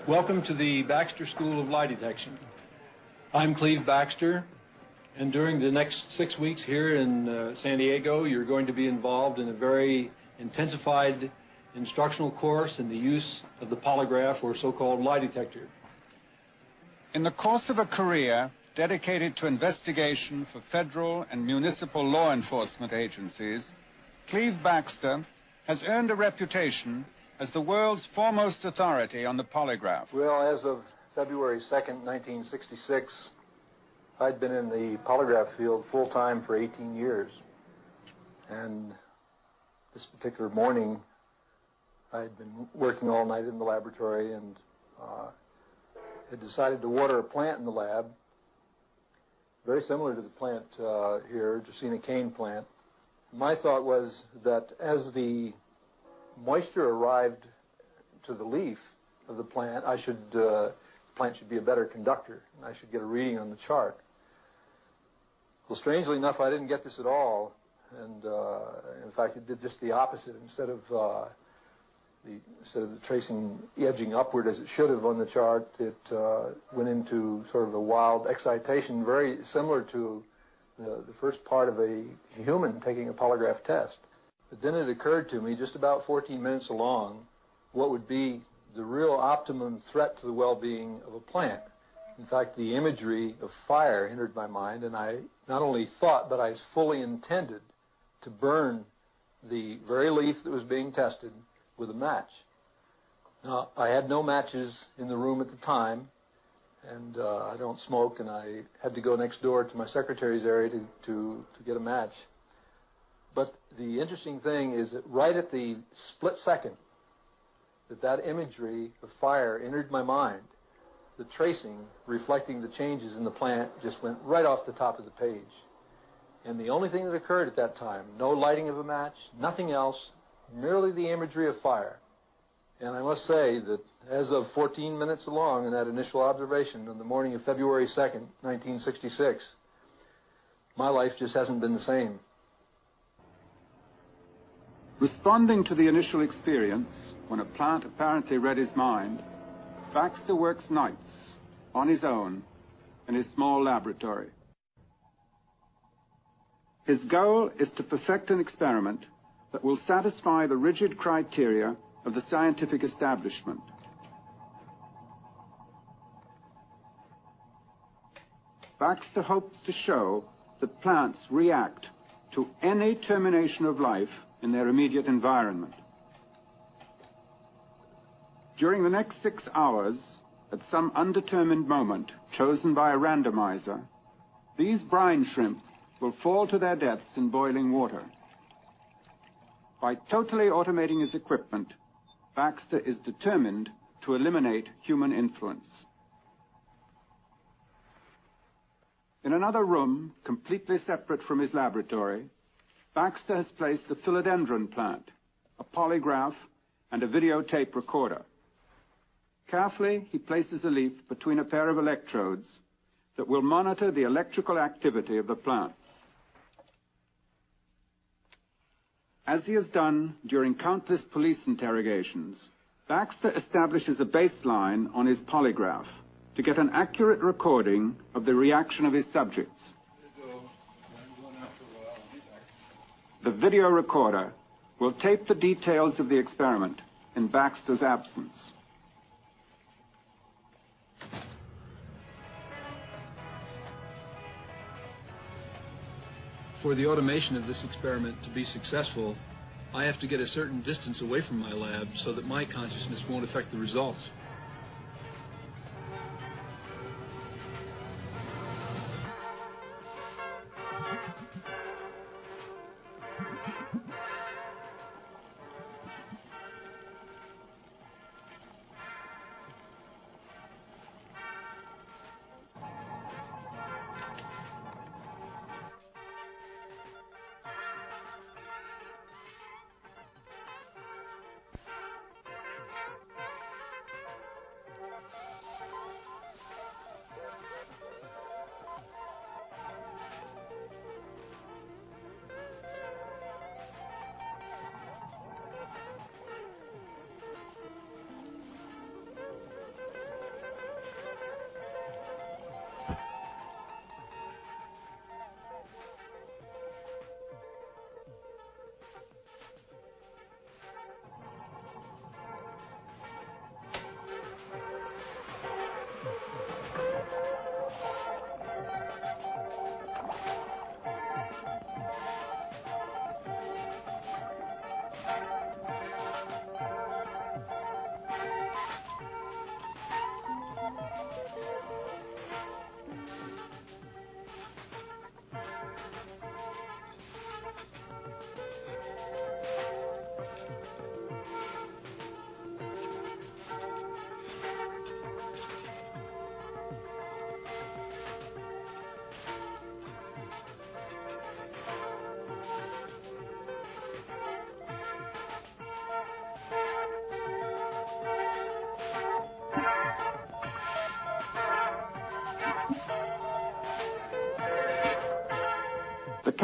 Welcome to the Baxter School of Lie Detection. I'm Cleve Baxter, and during the next 6 weeks here in San Diego, you're going to be involved in a very intensified instructional course in the use of the polygraph, or so-called lie detector. In the course of a career dedicated to investigation for federal and municipal law enforcement agencies, Cleve Baxter has earned a reputation as the world's foremost authority on the polygraph. Well, as of February 2nd, 1966, I'd been in the polygraph field full-time for 18 years. And this particular morning, I'd been working all night in the laboratory and had decided to water a plant in the lab, very similar to the plant here, Dracaena cane plant. My thought was that as the moisture arrived to the leaf of the plant, the plant should be a better conductor, and I should get a reading on the chart. Well, strangely enough, I didn't get this at all, and in fact, it did just the opposite. Instead of the tracing edging upward as it should have on the chart, it went into sort of a wild excitation, very similar to the first part of a human taking a polygraph test. But then it occurred to me, just about 14 minutes along, what would be the real optimum threat to the well-being of a plant. In fact, the imagery of fire entered my mind, and I not only thought, but I fully intended to burn the very leaf that was being tested with a match. Now, I had no matches in the room at the time, and I don't smoke, and I had to go next door to my secretary's area to get a match. But the interesting thing is that right at the split second that imagery of fire entered my mind, the tracing reflecting the changes in the plant just went right off the top of the page. And the only thing that occurred at that time, no lighting of a match, nothing else, merely the imagery of fire. And I must say that as of 14 minutes along in that initial observation on the morning of February 2nd, 1966, my life just hasn't been the same. Responding to the initial experience, when a plant apparently read his mind, Baxter works nights on his own in his small laboratory. His goal is to perfect an experiment that will satisfy the rigid criteria of the scientific establishment. Baxter hopes to show that plants react to any termination of life in their immediate environment. During the next 6 hours, at some undetermined moment chosen by a randomizer, these brine shrimp will fall to their deaths in boiling water. By totally automating his equipment, Baxter is determined to eliminate human influence. In another room, completely separate from his laboratory, Baxter has placed a philodendron plant, a polygraph, and a videotape recorder. Carefully, he places a leaf between a pair of electrodes that will monitor the electrical activity of the plant. As he has done during countless police interrogations, Baxter establishes a baseline on his polygraph to get an accurate recording of the reaction of his subjects. The video recorder will tape the details of the experiment in Baxter's absence. For the automation of this experiment to be successful, I have to get a certain distance away from my lab so that my consciousness won't affect the results.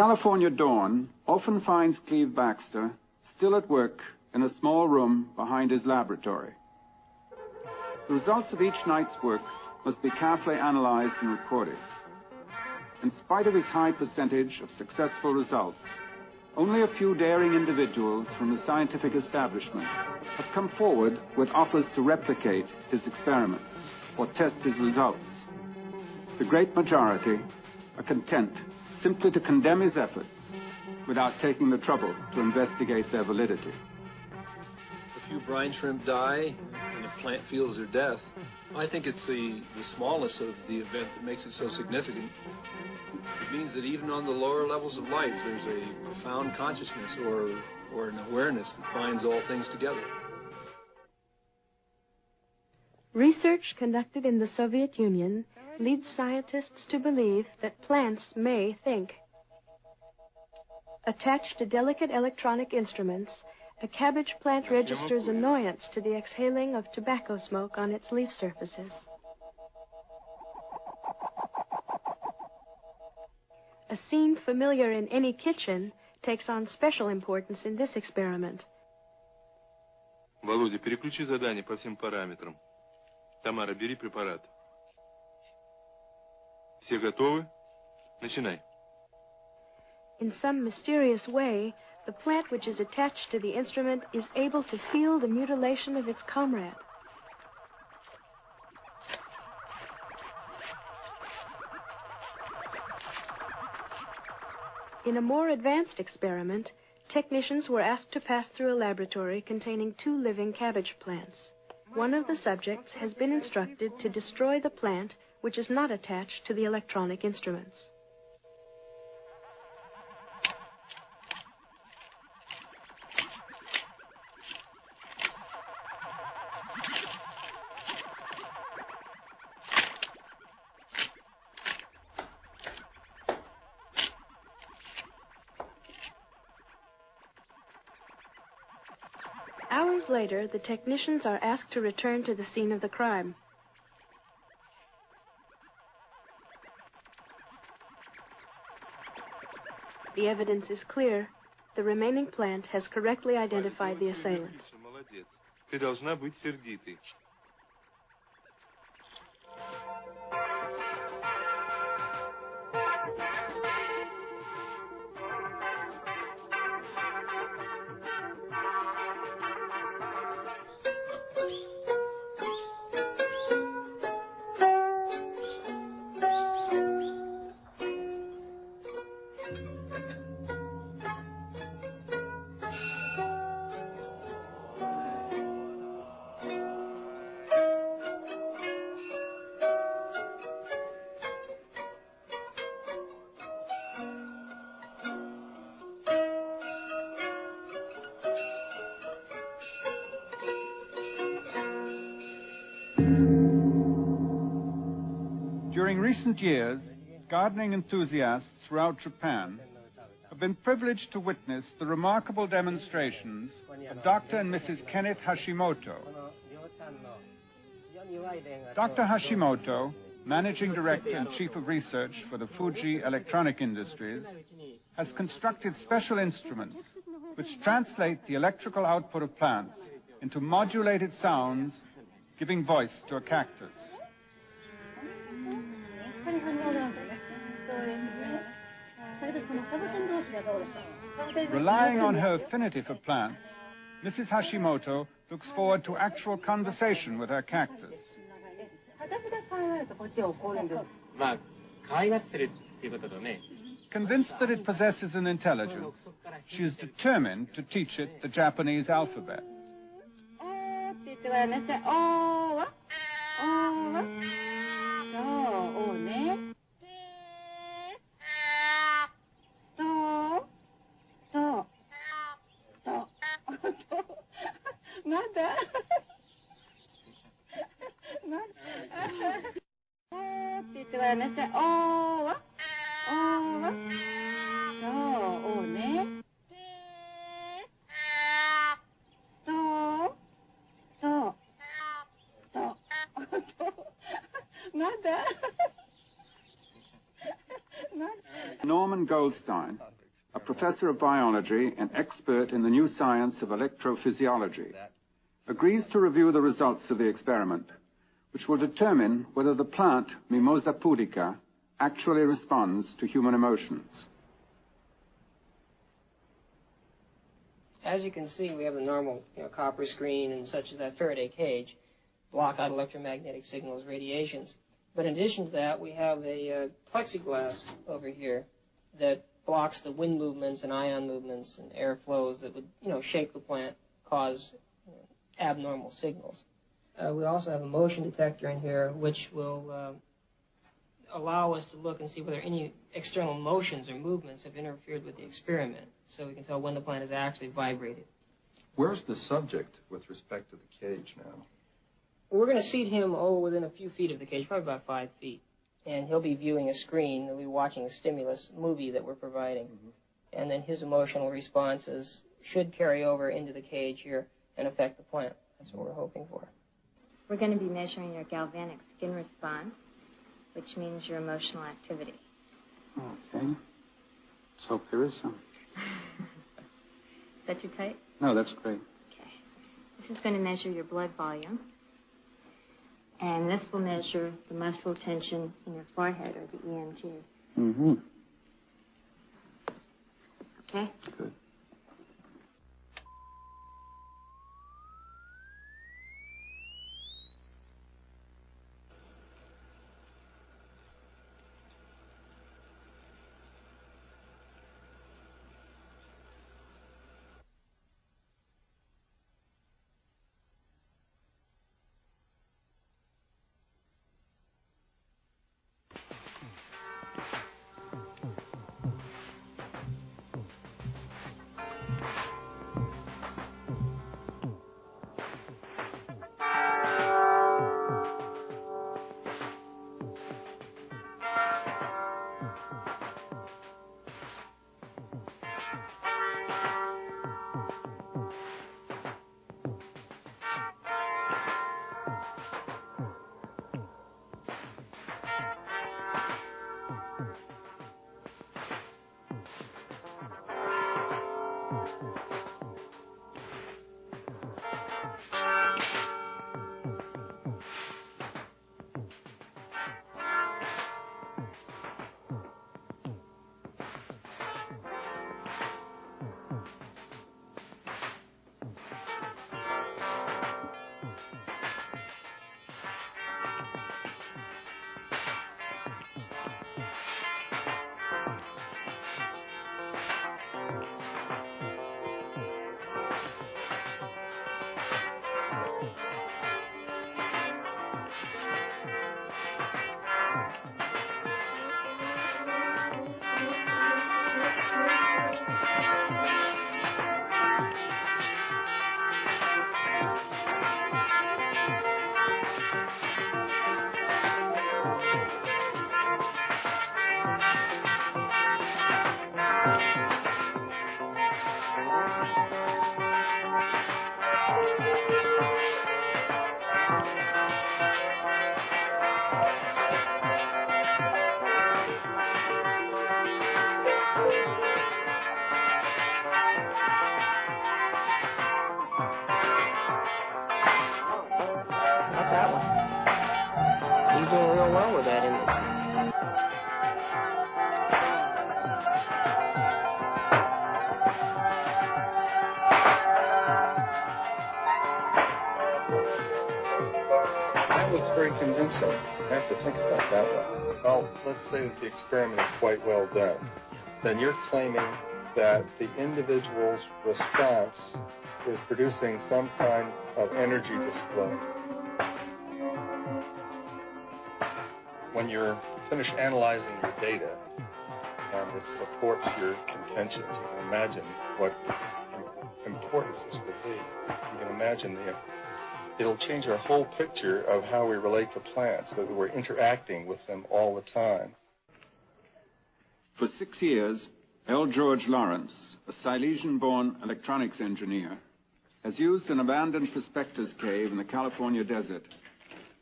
California dawn often finds Cleve Baxter still at work in a small room behind his laboratory. The results of each night's work must be carefully analyzed and recorded. In spite of his high percentage of successful results, only a few daring individuals from the scientific establishment have come forward with offers to replicate his experiments or test his results. The great majority are content simply to condemn his efforts without taking the trouble to investigate their validity. A few brine shrimp die and a plant feels their death. I think it's the smallness of the event that makes it so significant. It means that even on the lower levels of life, there's a profound consciousness or an awareness that binds all things together. Research conducted in the Soviet Union leads scientists to believe that plants may think. Attached to delicate electronic instruments, a cabbage plant registers annoyance to the exhaling of tobacco smoke on its leaf surfaces. A scene familiar in any kitchen takes on special importance in this experiment. Володя, переключи задание по всем параметрам. Тамара, бери препарат. Все готовы? Начинай. In some mysterious way, the plant which is attached to the instrument is able to feel the mutilation of its comrade. In a more advanced experiment, technicians were asked to pass through a laboratory containing 2 living cabbage plants. One of the subjects has been instructed to destroy the plant which is not attached to the electronic instruments. Hours later, the technicians are asked to return to the scene of the crime. The evidence is clear. The remaining plant has correctly identified the assailant. Ты должна быть сердитой. During recent years, gardening enthusiasts throughout Japan have been privileged to witness the remarkable demonstrations of Dr. and Mrs. Kenneth Hashimoto. Dr. Hashimoto, Managing Director and Chief of Research for the Fuji Electronic Industries, has constructed special instruments which translate the electrical output of plants into modulated sounds, giving voice to a cactus. Relying on her affinity for plants, Mrs. Hashimoto looks forward to actual conversation with her cactus. Convinced that it possesses an intelligence, she is determined to teach it the Japanese alphabet. Norman Goldstein, a professor of biology and expert in the new science of electrophysiology, agrees to review the results of the experiment, which will determine whether the plant, Mimosa pudica, actually responds to human emotions. As you can see, we have the normal copper screen and such as that Faraday cage, block out electromagnetic signals, radiations. But in addition to that, we have a plexiglass over here that blocks the wind movements and ion movements and air flows that would, shake the plant, cause abnormal signals. We also have a motion detector in here, which will allow us to look and see whether any external motions or movements have interfered with the experiment, so we can tell when the plant is actually vibrated. Where's the subject with respect to the cage now? We're going to seat him, within a few feet of the cage, probably about 5 feet. And he'll be viewing a screen. He'll be watching a stimulus movie that we're providing. Mm-hmm. And then his emotional responses should carry over into the cage here and affect the plant. That's what we're hoping for. We're going to be measuring your galvanic skin response, which means your emotional activity. Okay. Let's hope there is some. Is that too tight? No, that's great. Okay. This is going to measure your blood volume. And this will measure the muscle tension in your forehead, or the EMG. Mm-hmm. Okay? Good. Very convincing. I have to think about that one. Well, let's say that the experiment is quite well done. Then you're claiming that the individual's response is producing some kind of energy display. When you're finished analyzing your data and it supports your contentions, you can imagine what importance this will be. You can imagine it'll change our whole picture of how we relate to plants, so that we're interacting with them all the time. For 6 years, L. George Lawrence, a Silesian-born electronics engineer, has used an abandoned prospector's cave in the California desert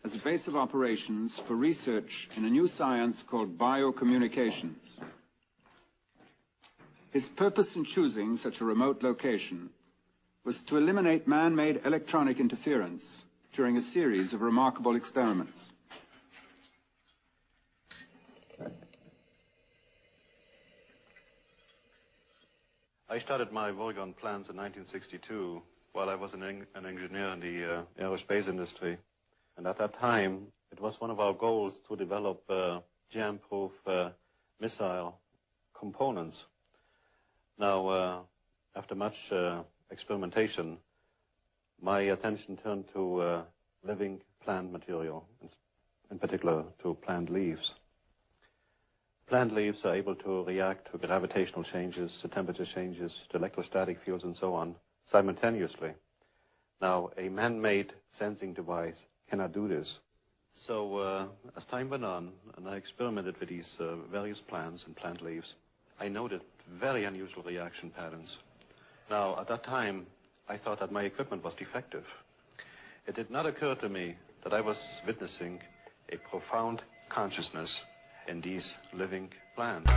as a base of operations for research in a new science called biocommunications. His purpose in choosing such a remote location was to eliminate man-made electronic interference during a series of remarkable experiments. I started my work on plans in 1962 while I was an engineer in the aerospace industry. And at that time, it was one of our goals to develop jam-proof missile components. Now, after much experimentation, my attention turned to living plant material, in particular to plant leaves. Plant leaves are able to react to gravitational changes, to temperature changes, to electrostatic fields, and so on, simultaneously. Now, a man-made sensing device cannot do this. So, as time went on, and I experimented with these various plants and plant leaves, I noted very unusual reaction patterns. Now, at that time, I thought that my equipment was defective. It did not occur to me that I was witnessing a profound consciousness in these living plants.